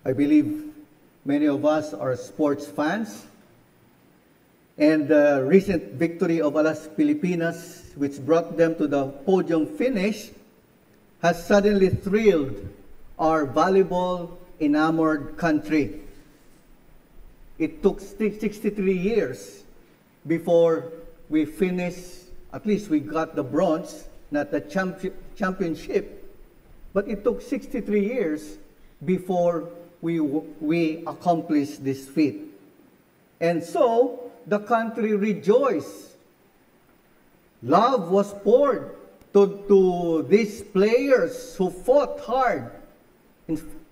I believe many of us are sports fans. And the recent victory of Alas Pilipinas, which brought them to the podium finish, has suddenly thrilled our volleyball enamored country. It took 63 years before we finished, at least we got the bronze, not the championship, but it took 63 years before we accomplished this feat. And so, the country rejoiced. Love was poured to these players who fought hard,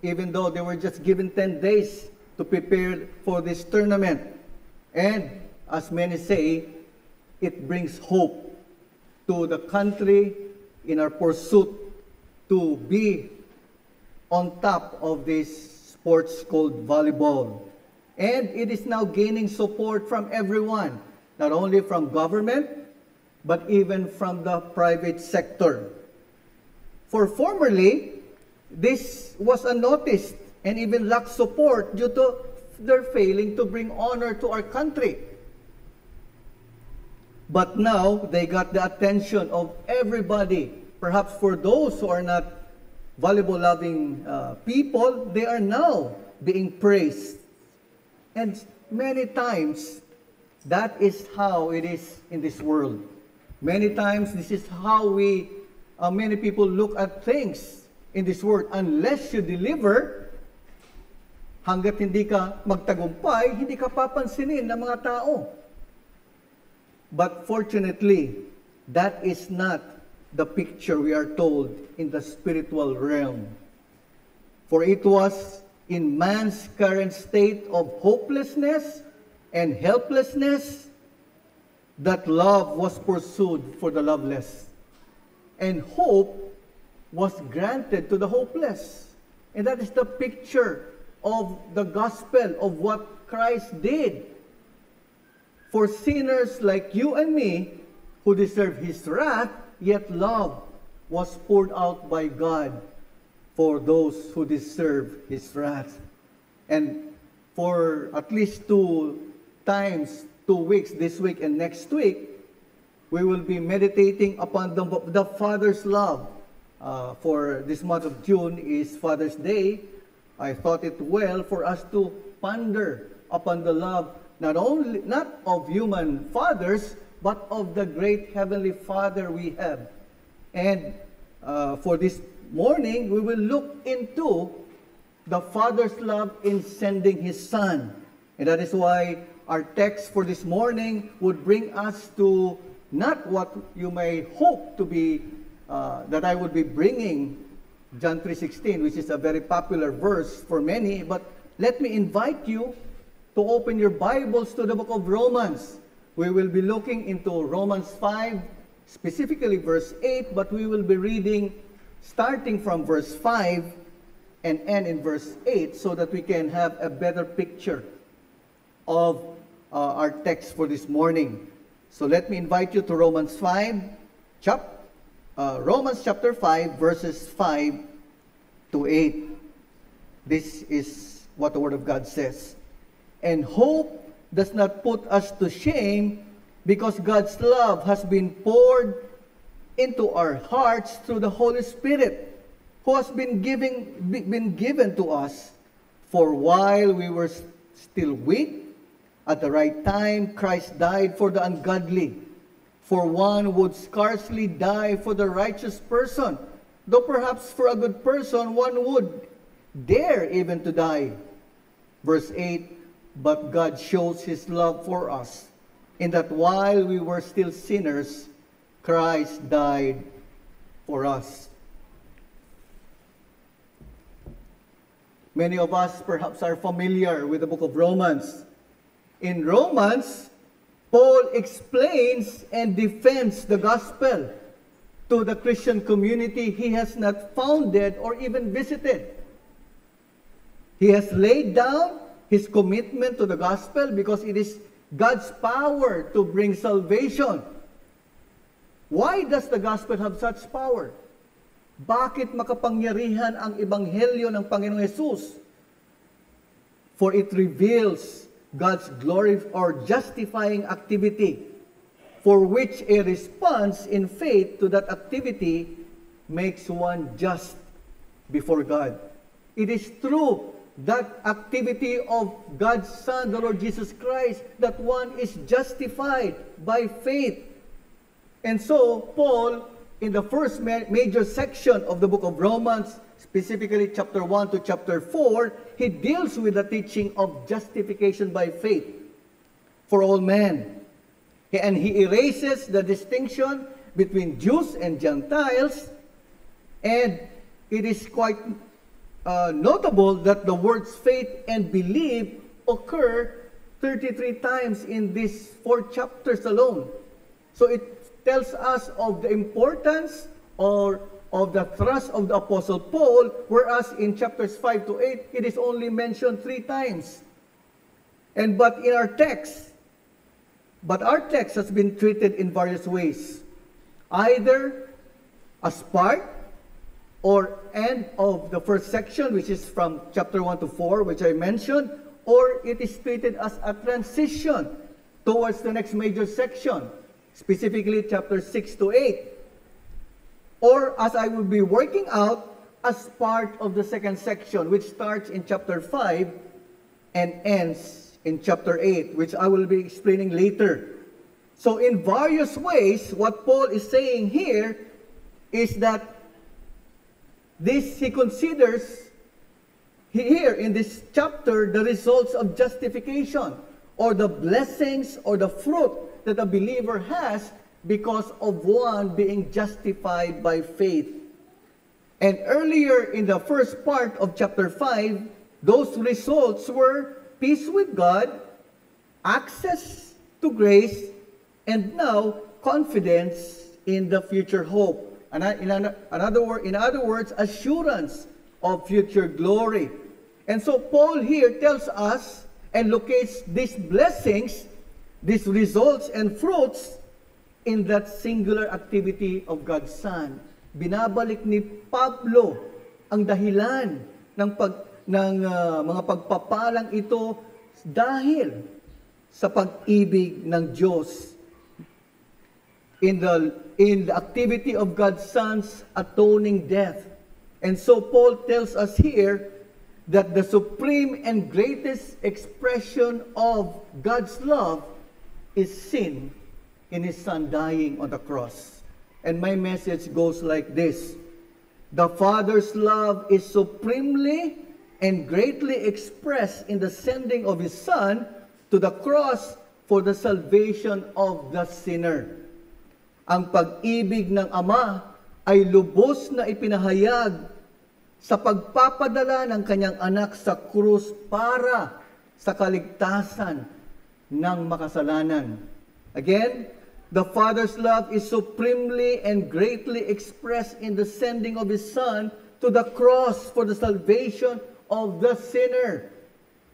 even though they were just given 10 days to prepare for this tournament. And as many say, it brings hope to the country in our pursuit to be on top of this sports called volleyball. And it is now gaining support from everyone, not only from government, but even from the private sector. For formerly, this was unnoticed and even lacked support due to their failing to bring honor to our country. But now, they got the attention of everybody. Perhaps for those who are not volleyball-loving people, they are now being praised. And many times, that is how it is in this world. Many times, this is how many people look at things in this world. Unless you deliver, hanggat hindi ka magtagumpay, hindi ka papansinin ng mga tao. But fortunately, that is not the picture we are told in the spiritual realm. For it was in man's current state of hopelessness and helplessness that love was pursued for the loveless. And hope was granted to the hopeless. And that is the picture of the gospel, of what Christ did for sinners like you and me who deserve His wrath, yet love was poured out by God for those who deserve His wrath. And for at least 2 weeks, this week and next week, we will be meditating upon the Father's love. For this month of June is Father's Day. I thought it well for us to ponder upon the love not of human fathers, but of the great Heavenly Father we have. And for this morning, we will look into the Father's love in sending His Son. And that is why our text for this morning would bring us to not what you may hope to be, that I would be bringing, John 3:16, which is a very popular verse for many, but let me invite you to open your Bibles to the book of Romans. We will be looking into Romans 5, specifically verse 8, but we will be reading starting from verse 5 and end in verse 8 so that we can have a better picture of our text for this morning. So let me invite you to Romans chapter 5, verses 5 to 8. This is what the Word of God says. And hope does not put us to shame, because God's love has been poured into our hearts through the Holy Spirit, who has been given to us. For while we were still weak, at the right time, Christ died for the ungodly. For one would scarcely die for the righteous person, though perhaps for a good person one would dare even to die. Verse 8, but God shows His love for us, in that while we were still sinners, Christ died for us. Many of us perhaps are familiar with the book of Romans. In Romans, Paul explains and defends the gospel to the Christian community he has not founded or even visited. He has laid down his commitment to the gospel because it is God's power to bring salvation. Why does the gospel have such power? Bakit makapangyarihan ang ebanghelyo ng Panginoong Hesus? for it reveals God's glory or justifying activity, for which a response in faith to that activity makes one just before God. It is through that activity of God's Son, the Lord Jesus Christ, that one is justified by faith. And so, Paul, in the first major section of the book of Romans, specifically chapter 1 to chapter 4, he deals with the teaching of justification by faith for all men. And he erases the distinction between Jews and Gentiles, and it is quite notable that the words faith and believe occur 33 times in these 4 chapters alone. So it tells us of the importance or of the thrust of the Apostle Paul, whereas in chapters 5 to 8, it is only mentioned 3 times. But our text has been treated in various ways, either as part or end of the first section, which is from chapter 1 to 4, which I mentioned, or it is treated as a transition towards the next major section, specifically chapter 6 to 8. Or, as I will be working out, as part of the second section, which starts in chapter 5 and ends in chapter 8, which I will be explaining later. So in various ways, what Paul is saying here is that he considers here in this chapter the results of justification, or the blessings or the fruit that a believer has because of one being justified by faith. And earlier in the first part of chapter 5, those results were peace with God, access to grace, and now confidence in the future hope. In other words, assurance of future glory. And so Paul here tells us and locates these blessings, these results and fruits in that singular activity of God's Son. Binabalik ni Pablo ang dahilan ng mga pagpapalang ito dahil sa pag-ibig ng Diyos in the activity of God's Son's atoning death. And so Paul tells us here that the supreme and greatest expression of God's love is sin in His Son dying on the cross. And my message goes like this: the Father's love is supremely and greatly expressed in the sending of His Son to the cross for the salvation of the sinner. Ang pag-ibig ng Ama ay lubos na ipinahayag sa pagpapadala ng kanyang anak sa krus para sa kaligtasan ng makasalanan. Again, the Father's love is supremely and greatly expressed in the sending of His Son to the cross for the salvation of the sinner.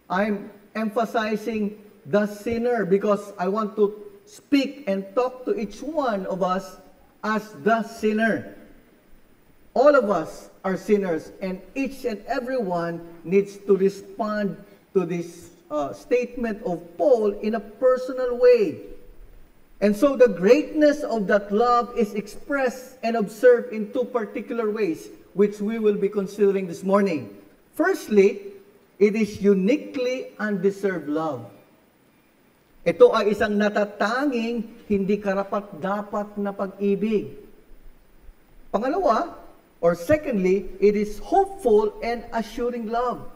I'm emphasizing the sinner because I want to speak and talk to each one of us as the sinner. All of us are sinners, and each and every one needs to respond to this statement of Paul in a personal way. And so the greatness of that love is expressed and observed in 2 particular ways, which we will be considering this morning. Firstly, it is uniquely undeserved love. Ito ay isang natatanging, hindi karapat-dapat na pag-ibig. Pangalawa, or secondly, it is hopeful and assuring love.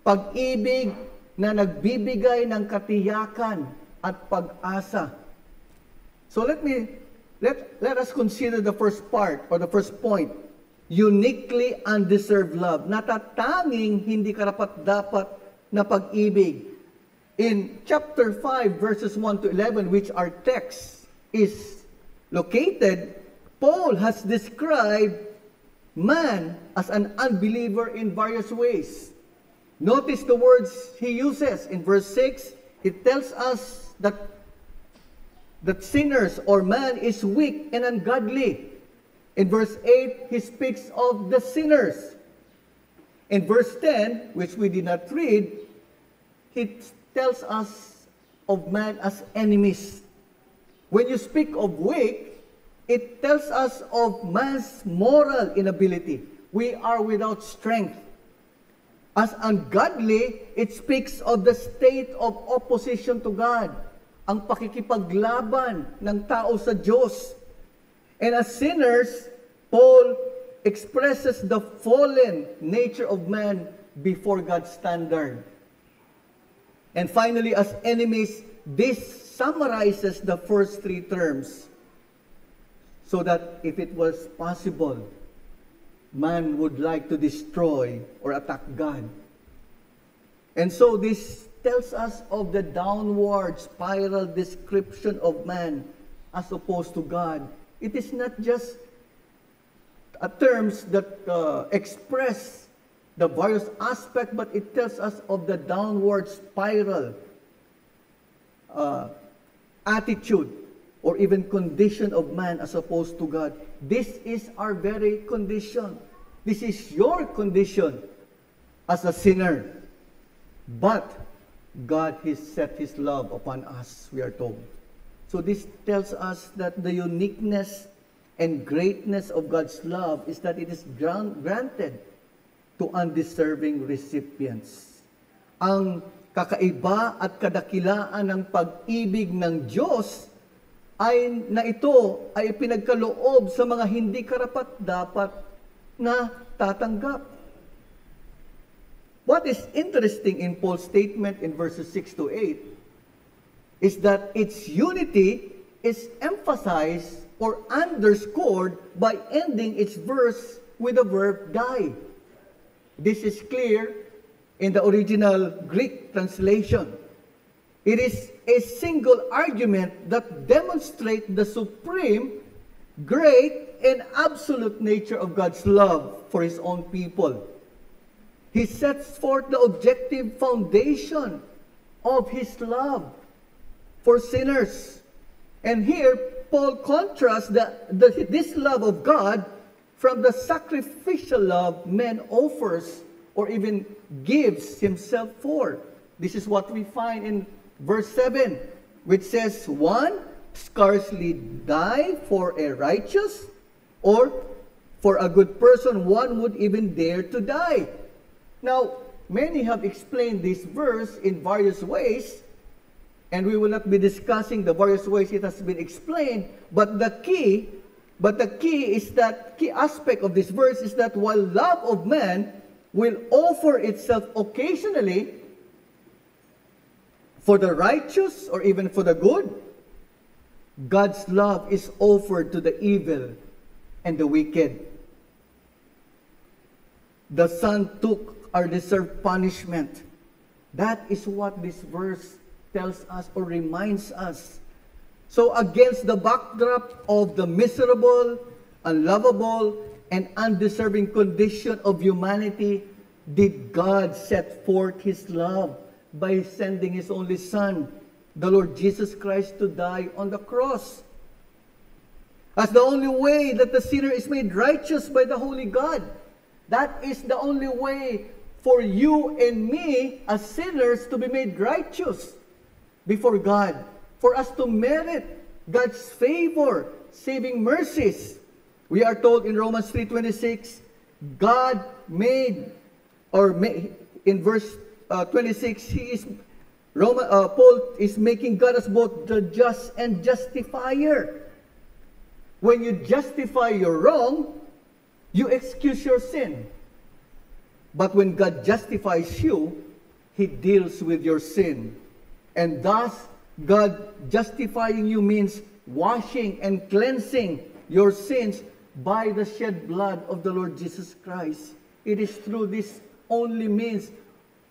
Pag-ibig na nagbibigay ng katiyakan at pag-asa. So let us consider the first part or the first point. Uniquely undeserved love. Natatanging hindi karapat-dapat na pag-ibig. In chapter 5 verses 1 to 11, which our text is located, Paul has described man as an unbeliever in various ways. Notice the words he uses. In verse 6, it tells us that sinners or man is weak and ungodly. In verse 8, he speaks of the sinners. In verse 10, which we did not read, He tells us of man as enemies. When you speak of weak, it tells us of man's moral inability. We are without strength. As ungodly, it speaks of the state of opposition to God, ang pakikipaglaban ng tao sa Diyos. And as sinners, Paul expresses the fallen nature of man before God's standard. And finally, as enemies, this summarizes the first three terms, so that if it was possible, man would like to destroy or attack God. And so this tells us of the downward spiral description of man as opposed to God. It is not just terms that express the various aspects, but it tells us of the downward spiral attitude or even condition of man as opposed to God. This is our very condition. This is your condition as a sinner. But God has set His love upon us, we are told. So this tells us that the uniqueness and greatness of God's love is that it is granted to undeserving recipients. Ang kakaiba at kadakilaan ng pag-ibig ng Diyos ay na ito ay pinagkaloob sa mga hindi karapat-dapat na tatanggap. What is interesting in Paul's statement in verses 6 to 8 is that its unity is emphasized or underscored by ending its verse with the verb die. This is clear in the original Greek translation. It is a single argument that demonstrates the supreme, great, and absolute nature of God's love for His own people. He sets forth the objective foundation of His love for sinners. And here, Paul contrasts this love of God from the sacrificial love man offers or even gives himself for. This is what we find in verse 7, which says, one scarcely die for a righteous, or for a good person, one would even dare to die. Now, many have explained this verse in various ways, and we will not be discussing the various ways it has been explained, but the key aspect of this verse is that while love of man will offer itself occasionally for the righteous or even for the good, God's love is offered to the evil and the wicked. The Son took our deserved punishment. That is what this verse tells us or reminds us. So against the backdrop of the miserable, unlovable, and undeserving condition of humanity, did God set forth His love by sending His only Son, the Lord Jesus Christ, to die on the cross. As the only way that the sinner is made righteous by the Holy God. That is the only way for you and me as sinners to be made righteous before God. For us to merit God's favor, saving mercies. We are told in Romans 3:26, God made, in verse 26, Paul is making God as both the just and justifier. When you justify your wrong, you excuse your sin. But when God justifies you, He deals with your sin. And thus, God justifying you means washing and cleansing your sins by the shed blood of the Lord Jesus Christ. It is through this only means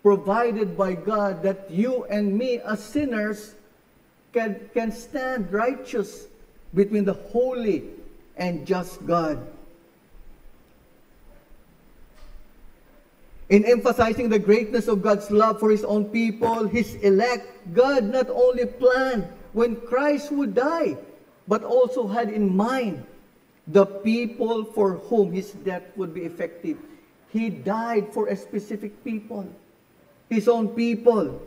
provided by God that you and me as sinners can stand righteous between the holy and just God. In emphasizing the greatness of God's love for His own people, His elect, God not only planned when Christ would die, but also had in mind the people for whom His death would be effective. He died for a specific people, His own people.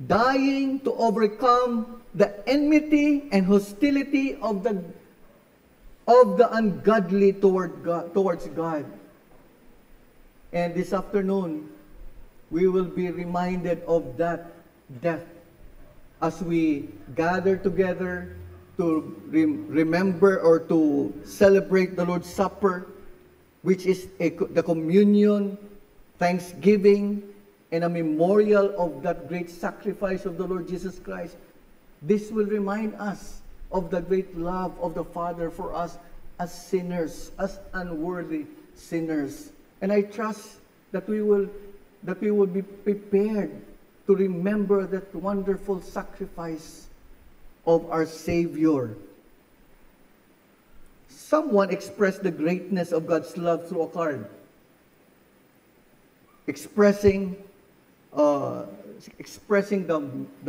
dying to overcome the enmity and hostility of the ungodly towards God. And this afternoon, we will be reminded of that death as we gather together to remember or to celebrate the Lord's Supper, which is the communion, thanksgiving, and a memorial of that great sacrifice of the Lord Jesus Christ. This will remind us of the great love of the Father for us as sinners, as unworthy sinners. And I trust that we will be prepared to remember that wonderful sacrifice of our Savior. Someone expressed the greatness of God's love through a card, expressing the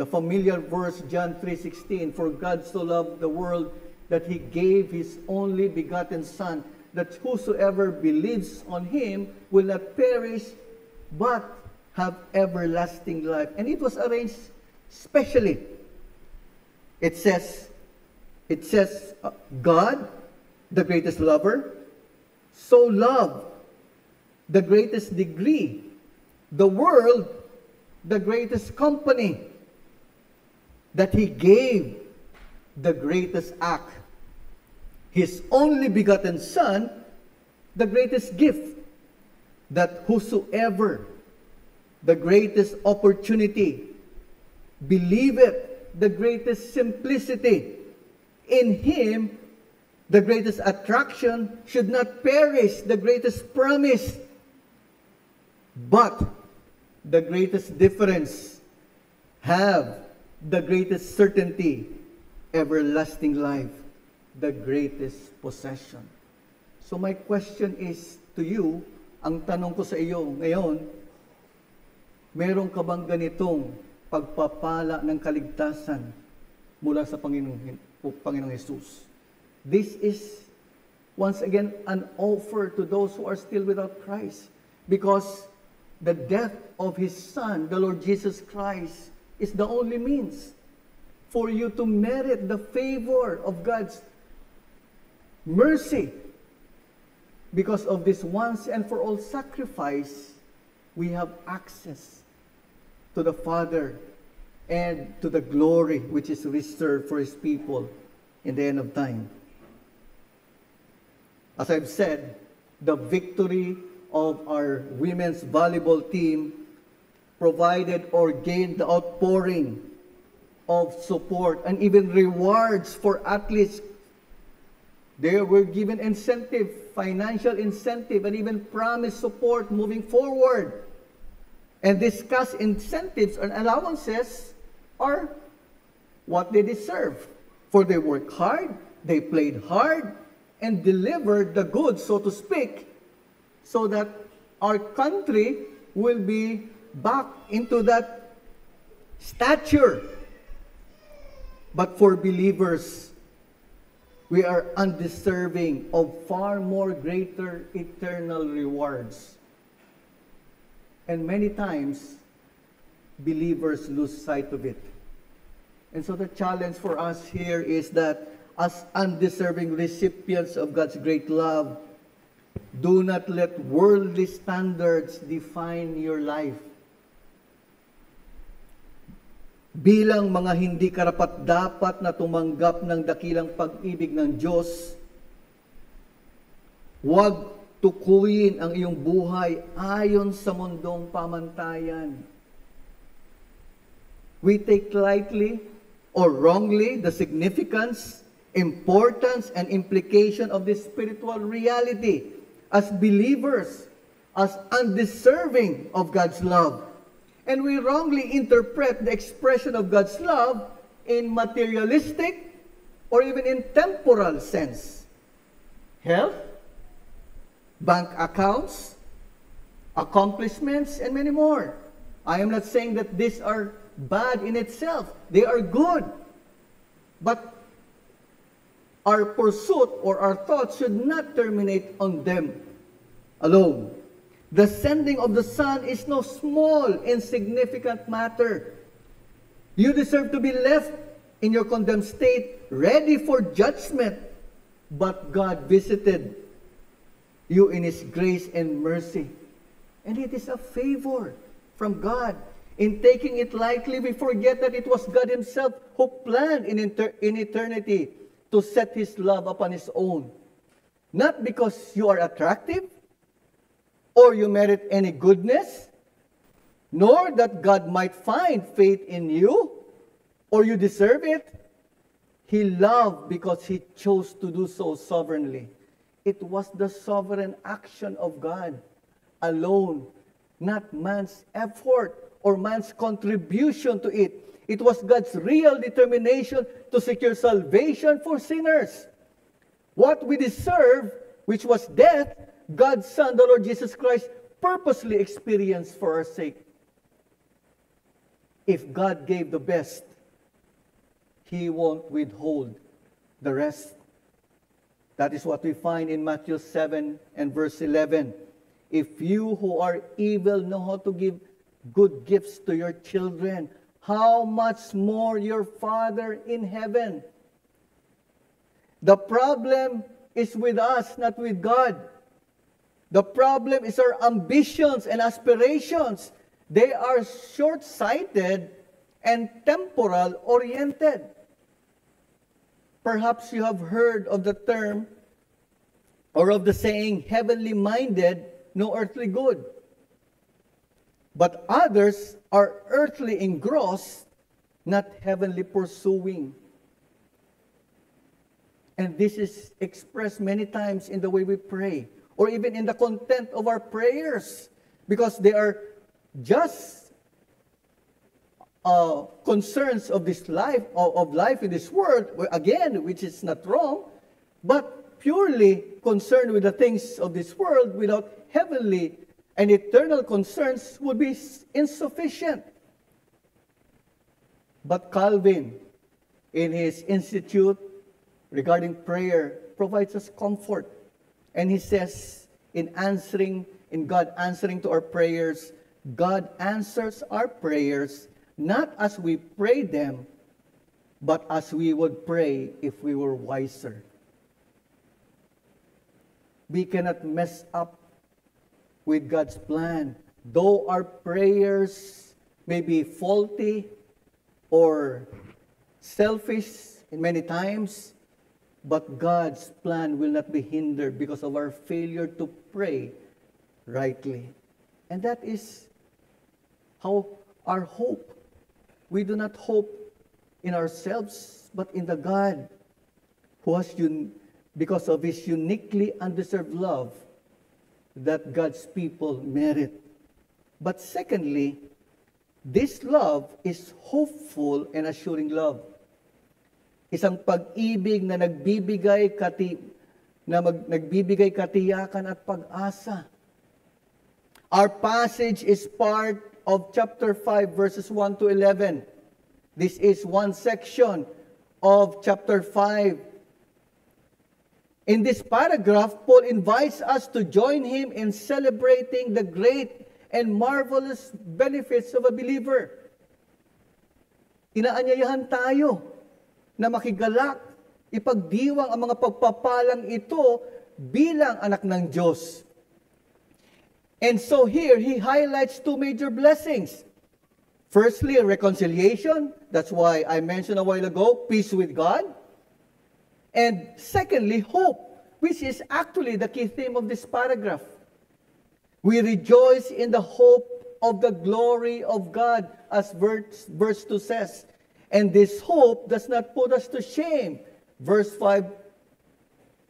familiar verse, John 3:16, "For God so loved the world that He gave His only begotten Son, that whosoever believes on Him will not perish, but have everlasting life." And it was arranged specially. It says, God, the greatest lover, so loved the greatest degree, the world, the greatest company, that He gave the greatest act, His only begotten Son, the greatest gift, that whosoever, the greatest opportunity, believe it, the greatest simplicity, in Him, the greatest attraction, should not perish, the greatest promise, but the greatest difference, have the greatest certainty, everlasting life, the greatest possession. So my question is to you, ang tanong ko sa iyo ngayon, meron ka bang ganitong pagpapala ng kaligtasan mula sa Panginoong Jesus? This is, once again, an offer to those who are still without Christ, because the death of His Son, the Lord Jesus Christ, is the only means for you to merit the favor of God's mercy. Because of this once and for all sacrifice, we have access to the Father and to the glory which is reserved for His people in the end of time. As I've said, the victory of our women's volleyball team provided or gained the outpouring of support and even rewards for athletes. They were given incentive, financial incentive, and even promised support moving forward. And discuss incentives and allowances are what they deserve. For they worked hard, they played hard, and delivered the goods, so to speak, so that our country will be back into that stature. But for believers, we are undeserving of far more greater eternal rewards. And many times, believers lose sight of it. And so the challenge for us here is that as undeserving recipients of God's great love, do not let worldly standards define your life. Bilang mga hindi karapat-dapat na tumanggap ng dakilang pag-ibig ng Diyos, huwag tukuyin ang iyong buhay ayon sa mundong pamantayan. We take lightly or wrongly the significance, importance, and implication of this spiritual reality as believers, as undeserving of God's love. And we wrongly interpret the expression of God's love in materialistic or even in temporal sense. Health, bank accounts, accomplishments, and many more. I am not saying that these are bad in itself. They are good. But our pursuit or our thoughts should not terminate on them alone. The sending of the Son is no small, insignificant matter. You deserve to be left in your condemned state, ready for judgment. But God visited you in His grace and mercy. And it is a favor from God. In taking it lightly, we forget that it was God Himself who planned in eternity to set His love upon His own. Not because you are attractive, or you merit any goodness, nor that God might find faith in you, or you deserve it. He loved because He chose to do so sovereignly. It was the sovereign action of God alone, not man's effort or man's contribution to it. It was God's real determination to secure salvation for sinners. What we deserve, which was death, God's Son, the Lord Jesus Christ, purposely experienced for our sake. If God gave the best, He won't withhold the rest. That is what we find in Matthew 7 and verse 11. If you who are evil know how to give good gifts to your children, how much more your Father in heaven? The problem is with us, not with God. The problem is our ambitions and aspirations. They are short-sighted and temporal-oriented. Perhaps you have heard of the term or of the saying, heavenly minded, no earthly good. But others are earthly engrossed, not heavenly pursuing. And this is expressed many times in the way we pray, or even in the content of our prayers, because they are just concerns of this life, of life in this world, again, which is not wrong, but purely concerned with the things of this world without heavenly and eternal concerns would be insufficient. But Calvin, in his Institute regarding prayer, provides us comfort. And he says, in God answering to our prayers, God answers our prayers not as we pray them, but as we would pray if we were wiser. We cannot mess up with God's plan. Though our prayers may be faulty or selfish in many times, but God's plan will not be hindered because of our failure to pray rightly. And that is how our hope. We do not hope in ourselves, but in the God who has, because of His uniquely undeserved love, that God's people merit. But secondly, this love is hopeful and assuring love. Isang pag-ibig na nagbibigay katiyakan at pag-asa. Our passage is part of chapter 5, verses 1 to 11. This is one section of chapter 5. In this paragraph, Paul invites us to join him in celebrating the great and marvelous benefits of a believer. Inaanyayahan tayo na makigalak, ipagdiwang ang mga pagpapalang ito bilang anak ng Diyos. And so here, he highlights two major blessings. Firstly, reconciliation. That's why I mentioned a while ago, peace with God. And secondly, hope, which is actually the key theme of this paragraph. We rejoice in the hope of the glory of God, as verse 2 says. And this hope does not put us to shame. Verse 5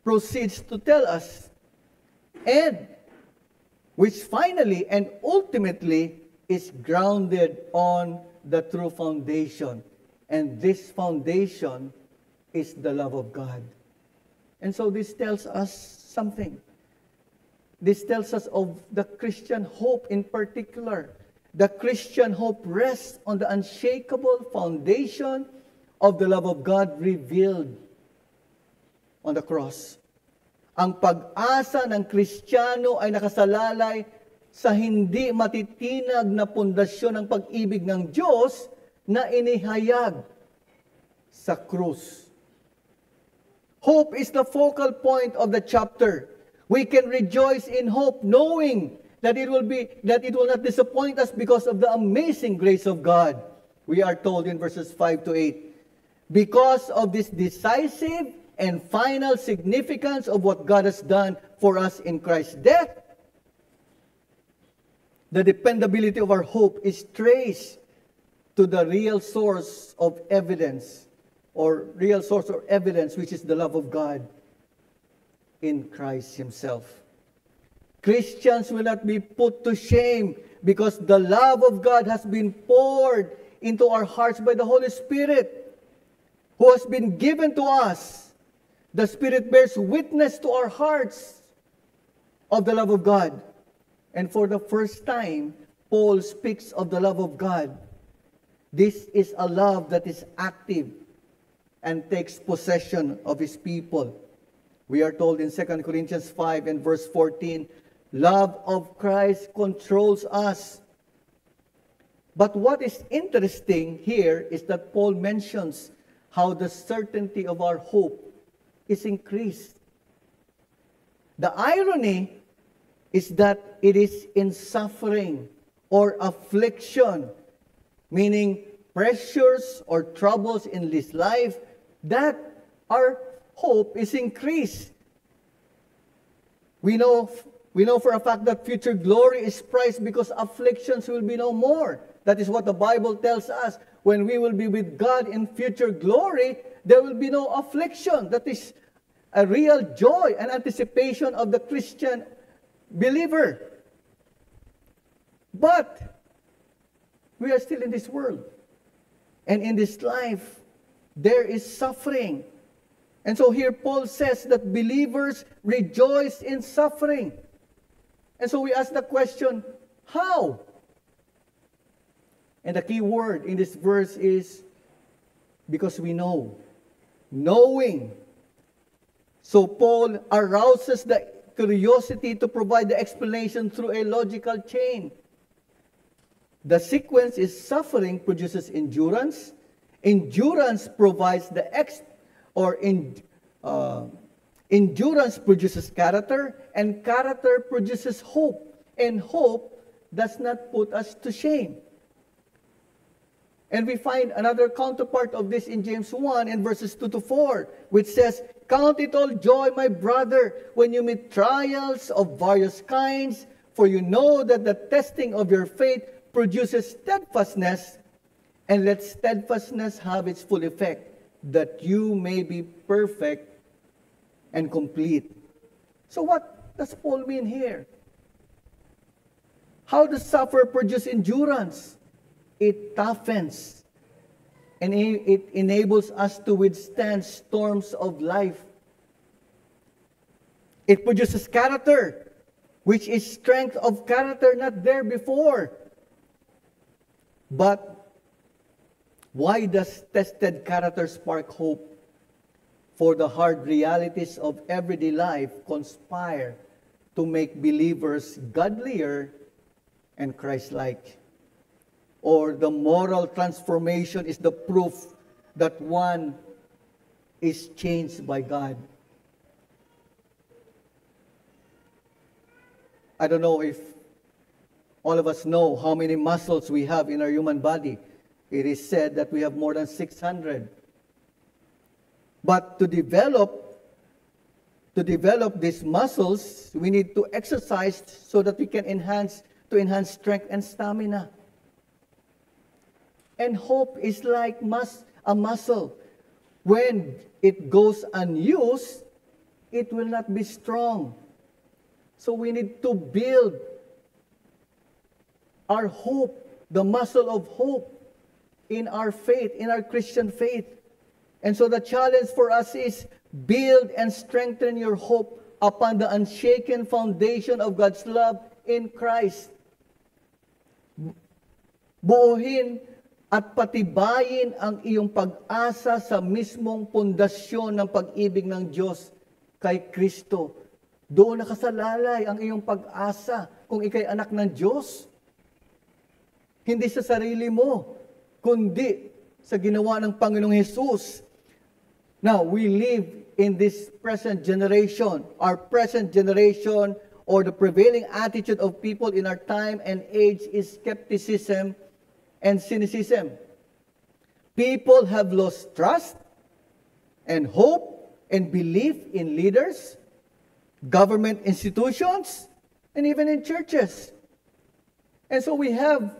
proceeds to tell us. And which finally and ultimately is grounded on the true foundation. And this foundation is the love of God. And so this tells us something. This tells us of the Christian hope in particular. The Christian hope rests on the unshakable foundation of the love of God revealed on the cross. Ang pag-asa ng Kristiyano ay nakasalalay sa hindi matitinag na pundasyon ng pag-ibig ng Diyos na inihayag sa krus. Hope is the focal point of the chapter. We can rejoice in hope knowing that it will not disappoint us because of the amazing grace of God. We are told in verses 5 to 8. Because of this decisive and final significance of what God has done for us in Christ's death, the dependability of our hope is traced to the real source of evidence, which is the love of God in Christ Himself. Christians will not be put to shame because the love of God has been poured into our hearts by the Holy Spirit, who has been given to us. The Spirit bears witness to our hearts of the love of God. And for the first time, Paul speaks of the love of God. This is a love that is active and takes possession of His people. We are told in 2 Corinthians 5 and verse 14, love of Christ controls us. But what is interesting here is that Paul mentions how the certainty of our hope is increased. The irony is that it is in suffering or affliction, meaning pressures or troubles in this life, that our hope is increased. We know for a fact that future glory is prized because afflictions will be no more. That is what the Bible tells us. When we will be with God in future glory, there will be no affliction. That is a real joy and anticipation of the Christian believer. But we are still in this world. And in this life, there is suffering. And so here Paul says that believers rejoice in suffering. And so we ask the question, how? And the key word in this verse is because we know. Knowing. So Paul arouses the curiosity to provide the explanation through a logical chain. The sequence is suffering produces endurance. Endurance provides endurance produces character, and character produces hope. And hope does not put us to shame. And we find another counterpart of this in James 1 in verses 2 to 4, which says, count it all joy, my brother, when you meet trials of various kinds, for you know that the testing of your faith produces steadfastness, and let steadfastness have its full effect, that you may be perfect and complete. So what does Paul mean here? How does suffer produce endurance? It toughens, and it enables us to withstand storms of life. It produces character, which is strength of character not there before. But why does tested character spark hope? For the hard realities of everyday life conspire to make believers godlier and Christ-like. Or the moral transformation is the proof that one is changed by God. I don't know if all of us know how many muscles we have in our human body. It is said that we have more than 600. But to develop these muscles, we need to exercise so that we can enhance strength and stamina. And hope is like a muscle. When it goes unused, it will not be strong. So we need to build our hope, the muscle of hope in our faith, in our Christian faith. And so the challenge for us is build and strengthen your hope upon the unshaken foundation of God's love in Christ. Buuhin at patibayin ang iyong pag-asa sa mismong pundasyon ng pag-ibig ng Diyos kay Kristo. Doon nakasalalay ang iyong pag-asa kung ikay anak ng Diyos. Hindi sa sarili mo. kundi sa ginawa ng Panginoong Hesus. Now, we live in this present generation. Our present generation, or the prevailing attitude of people in our time and age, is skepticism and cynicism. People have lost trust and hope and belief in leaders, government institutions, and even in churches. And so we have,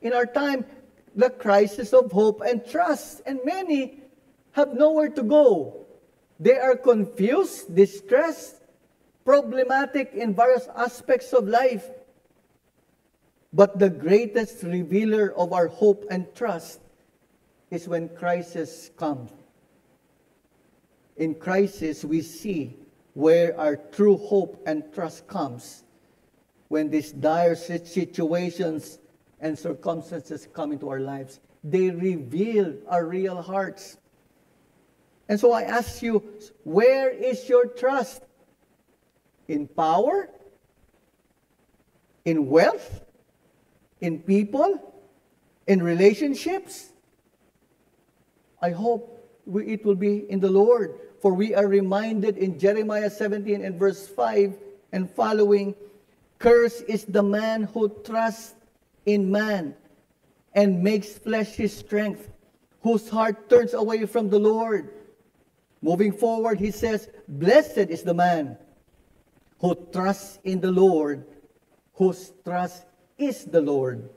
in our time, the crisis of hope and trust. And many have nowhere to go. They are confused, distressed, problematic in various aspects of life. But the greatest revealer of our hope and trust is when crisis comes. In crisis, we see where our true hope and trust comes. When these dire situations and circumstances come into our lives, they reveal our real hearts. And so I ask you, where is your trust? In power? In wealth? In people? In relationships? I hope it will be in the Lord. For we are reminded in Jeremiah 17 and verse 5 and following, "Cursed is the man who trusts in man and makes flesh his strength, whose heart turns away from the Lord." Moving forward, he says, "Blessed is the man who trusts in the Lord, whose trust is the Lord.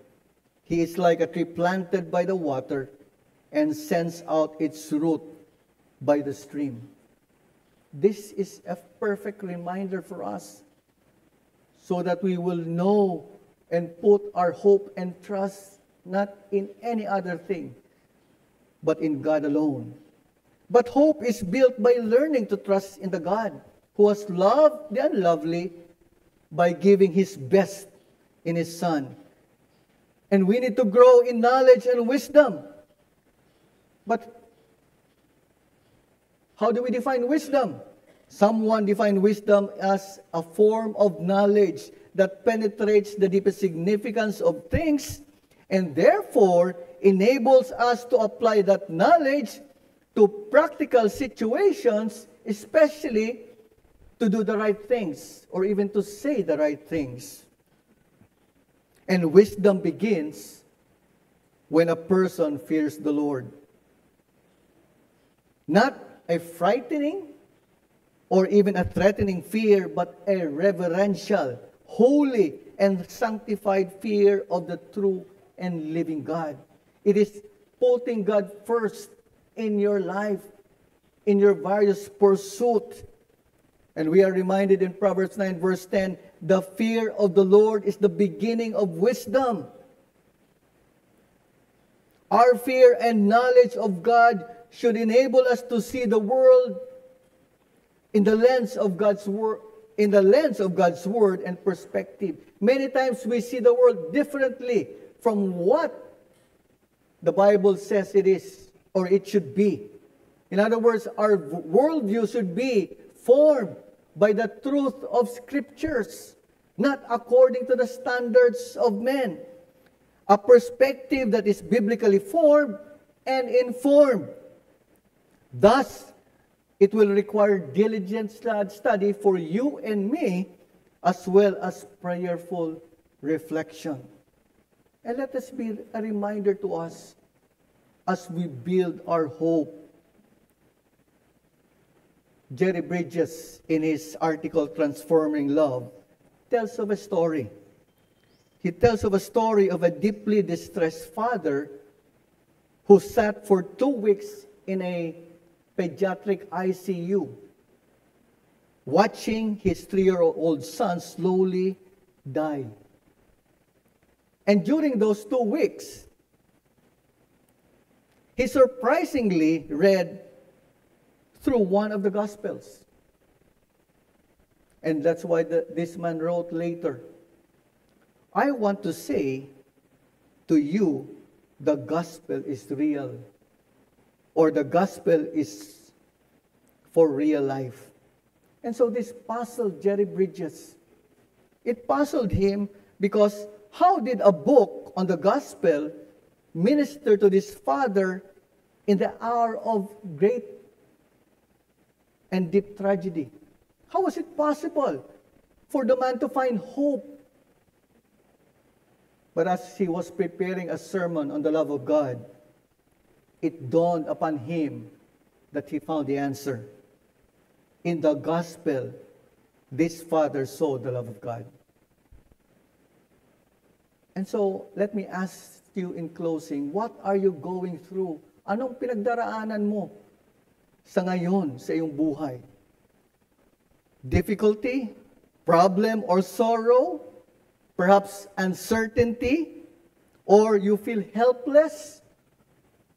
He is like a tree planted by the water and sends out its root by the stream." This is a perfect reminder for us so that we will know and put our hope and trust not in any other thing, but in God alone. But hope is built by learning to trust in the God who has loved the unlovely by giving His best in His Son. And we need to grow in knowledge and wisdom. But how do we define wisdom? Someone defined wisdom as a form of knowledge that penetrates the deepest significance of things and therefore enables us to apply that knowledge to practical situations, especially to do the right things or even to say the right things. And wisdom begins when a person fears the Lord. Not a frightening or even a threatening fear, but a reverential, holy, and sanctified fear of the true and living God. It is putting God first in your life, in your various pursuits. And we are reminded in Proverbs 9 verse 10, "The fear of the Lord is the beginning of wisdom." Our fear and knowledge of God should enable us to see the world in the lens of God's word, and perspective. Many times we see the world differently from what the Bible says it is or it should be. In other words, our worldview should be formed by the truth of Scriptures, not according to the standards of men. A perspective that is biblically formed and informed. Thus, it will require diligent study for you and me, as well as prayerful reflection. And let this be a reminder to us as we build our hope. Jerry Bridges, in his article, Transforming Love, tells of a story. He tells of a story of a deeply distressed father who sat for 2 weeks in a pediatric ICU, watching his 3-year-old son slowly die. And during those 2 weeks, he surprisingly read through one of the Gospels. And that's why this man wrote later, "I want to say to you, the Gospel is real." Or the Gospel is for real life. And so this puzzled Jerry Bridges. It puzzled him because how did a book on the Gospel minister to this father in the hour of great and deep tragedy? How was it possible for the man to find hope? But as he was preparing a sermon on the love of God, it dawned upon him that he found the answer. In the gospel, this father saw the love of God. And so, let me ask you in closing, what are you going through? Anong pinagdaraanan mo sa ngayon, sa iyong buhay? Difficulty, problem, or sorrow? Perhaps uncertainty? Or you feel helpless?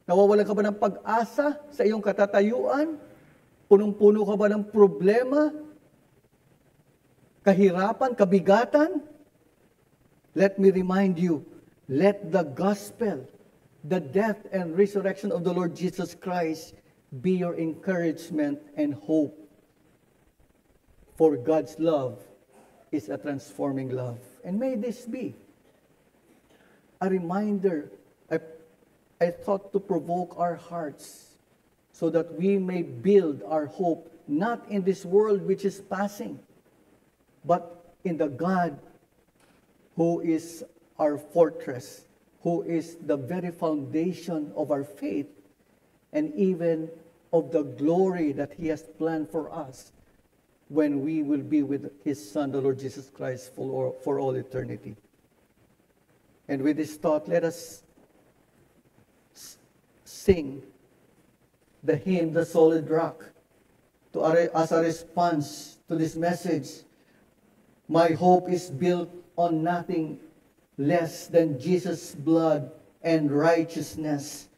Nawawalan ka ba ng pag-asa sa iyong katatayuan? Punong-puno ka ba ng problema? Kahirapan, kabigatan? Let me remind you, let the gospel, the death and resurrection of the Lord Jesus Christ be your encouragement and hope. For God's love is a transforming love. And may this be a reminder, I thought to provoke our hearts so that we may build our hope not in this world which is passing, but in the God who is our fortress, who is the very foundation of our faith, and even of the glory that He has planned for us when we will be with His Son, the Lord Jesus Christ, for all eternity. And with this thought, let us sing the hymn, The Solid Rock, as a response to this message. My hope is built on nothing less than Jesus' blood and righteousness.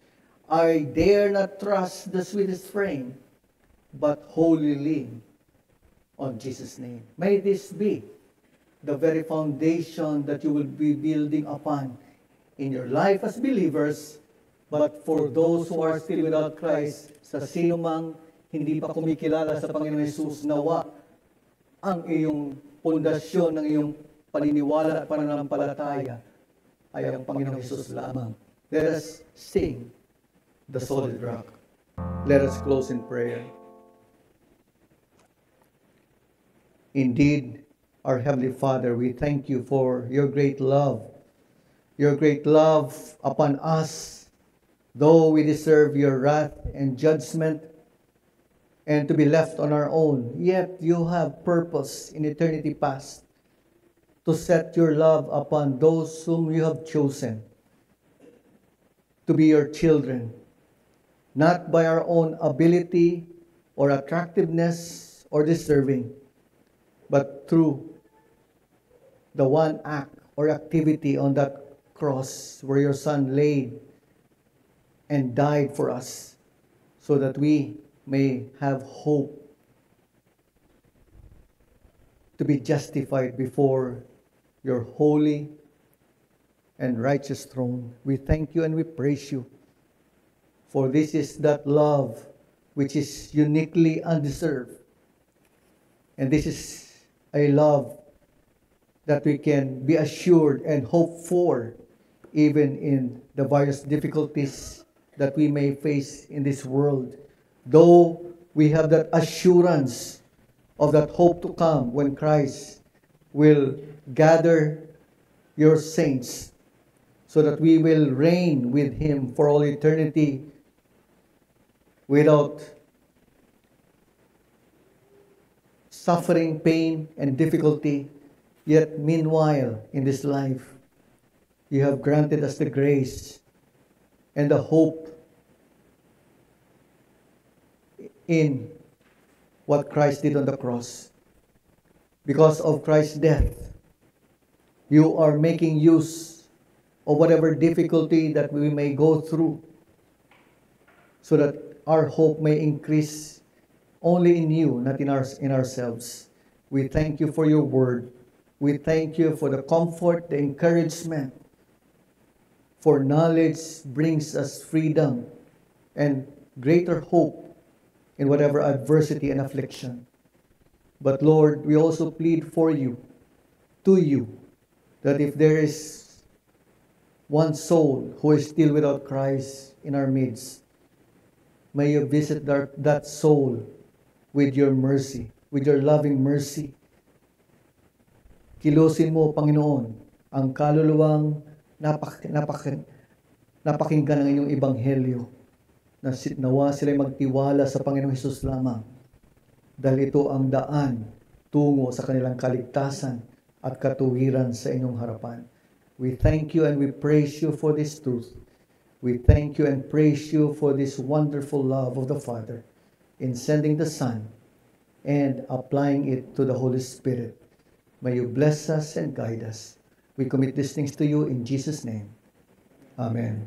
I dare not trust the sweetest frame, but wholly lean on Jesus' name. May this be the very foundation that you will be building upon in your life as believers, but for those who are still without Christ, sa sino mang hindi pa kumikilala sa Panginoon Jesus, nawa ang iyong pundasyon ng iyong paniniwala at pananampalataya ay ang Panginoong Jesus lamang. Let us sing the solid rock. Let us close in prayer. Indeed, our Heavenly Father, we thank you for your great love upon us, though we deserve your wrath and judgment, and to be left on our own, yet you have purpose in eternity past to set your love upon those whom you have chosen to be your children, not by our own ability or attractiveness or deserving, but through the one act or activity on that cross where your Son laid and died for us, so that we may have hope to be justified before your holy and righteous throne. We thank you and we praise you, for this is that love which is uniquely undeserved. And this is a love that we can be assured and hope for, even in the various difficulties that we may face in this world. Though we have that assurance of that hope to come when Christ will gather your saints, so that we will reign with Him for all eternity without suffering, pain, and difficulty. Yet meanwhile, in this life, you have granted us the grace and the hope in what Christ did on the cross. Because of Christ's death, you are making use of whatever difficulty that we may go through, so that our hope may increase only in you, not in ourselves. We thank you for your word. We thank you for the comfort, the encouragement. For knowledge brings us freedom and greater hope in whatever adversity and affliction. But Lord, we also plead for you, to you, that if there is one soul who is still without Christ in our midst, may you visit that soul with your mercy, with your loving mercy. Kilusin mo, Panginoon, ang kaluluwang napakinggan ng inyong ebanghelyo, na nawa sila'y magtiwala sa Panginoong Hesus lamang, dahil ito ang daan tungo sa kanilang kaligtasan at katuwiran sa inyong harapan. We thank you and we praise you for this truth. We thank you and praise you for this wonderful love of the Father in sending the Son and applying it to the Holy Spirit. May you bless us and guide us. We commit these things to you in Jesus' name. Amen.